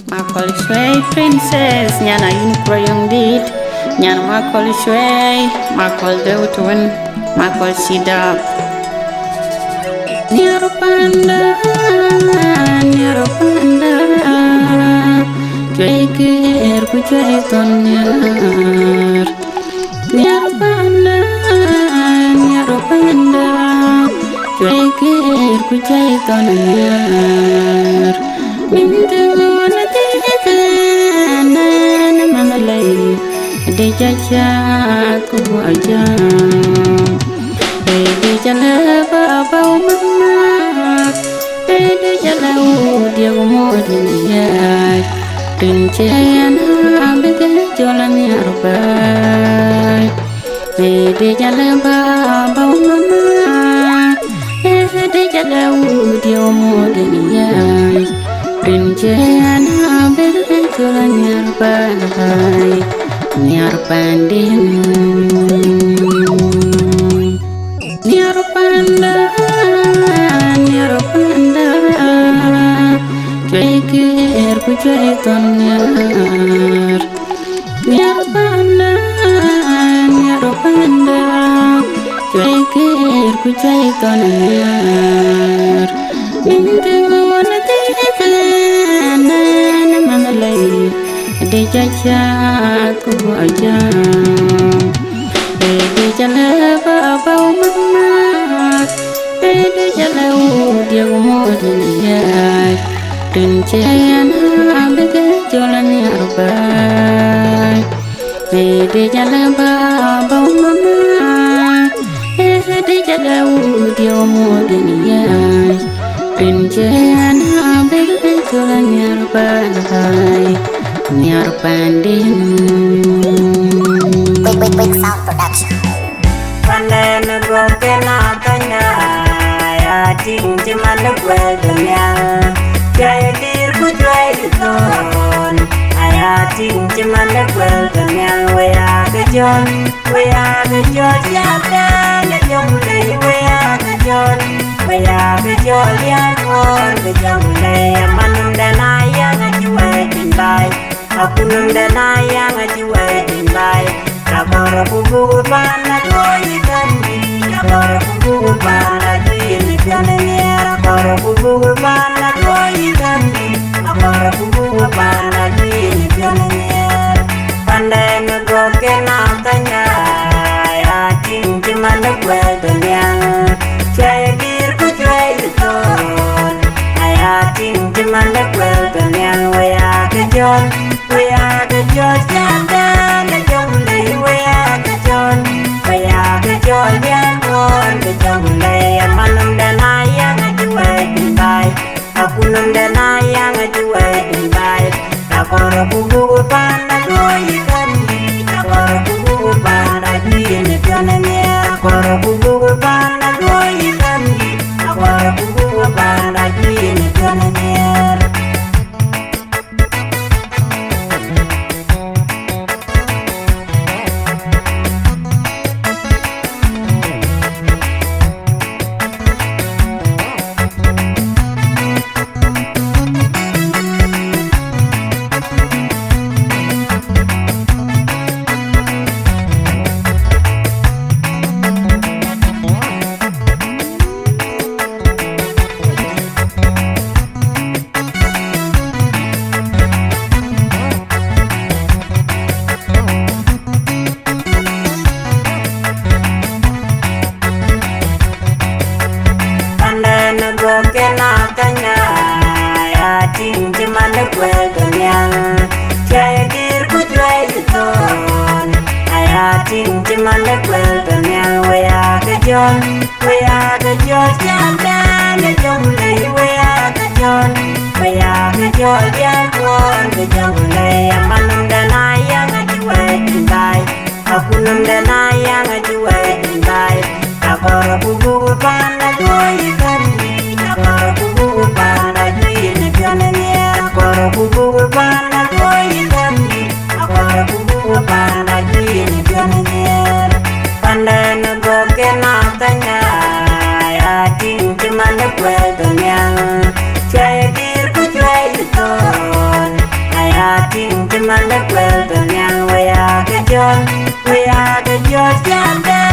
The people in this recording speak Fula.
Makol Shway Princess Nyana Yunukro Young Did Nyana Makol Shway Makol Deutwin Makol Sidap Nyaro Panda Jway Kir Ku Jway Tonner Nyaro Panda Jway Kir Ku Jway Tonner Dejaja ku aja, dejaja bapa mama, dejaja dia kemudian rincian habis jalan nyarbai, dejaja bapa mama, dejaja dia kemudian rincian habis jalan nyarbai. Nyar pandin Nyar panda Jway kir ku jway tonner Nyar panda Jway kir ku jway tonner Mintu wana tikan mangalay Dejaja ku aja, dejaja bapa mama, dejaja dia kemudian rincian habis jalan nyarbai, dejaja bapa mama, dejaja dia kemudian rincian habis jalan nyarbai. Nyar pandin Quick Sound Production. Pandin goke na tanya ya ting cuman gwel dunia jaya dir ku jway ton aya ting cuman gwel dunia wea kejon siapa na jom lei wea kejon lian on kejong lei manum dan ayang ajway tinbai aku nung dan ayang ajway tinbai Nakora kubu pana koi kandi, nakora kubu pana kini kanenya, nakora kubu pana koi kandi, nakora kubu pana kini kanenya. Pandai ngegoke natanya, ya cinci mana gue dunia, jaya dir ku jway ton, ya cinci mana gue dunia, wea kejon jangan kejong lei wea kejon yang on kejong lei manum dan ayang ajway tinbai aku num dan ayang ajway tinbai nakora kubu pana koi kandi nakora kubu pana kini kanenya nakora kubu pana koi kandi nakora kubu pana kini kanenya goke natanya ya cinci mana gue dunia jaya dir ku jway ton ya cinci mana gue dunia wea kejon jangan kejong lei wea kejon yang on kejong lei manum dan ayang ajway tinbai aku num dan ayang ajway tinbai nakora kubu pana koi kandi nakora kubu pana kini kanenya nakora kubu pana koi kandi nakora kubu pana kini kanenya pandai ngegoke natanya ya ting cuman gue dunia jaya dir ku jway ton man the well to nyan we are the jol can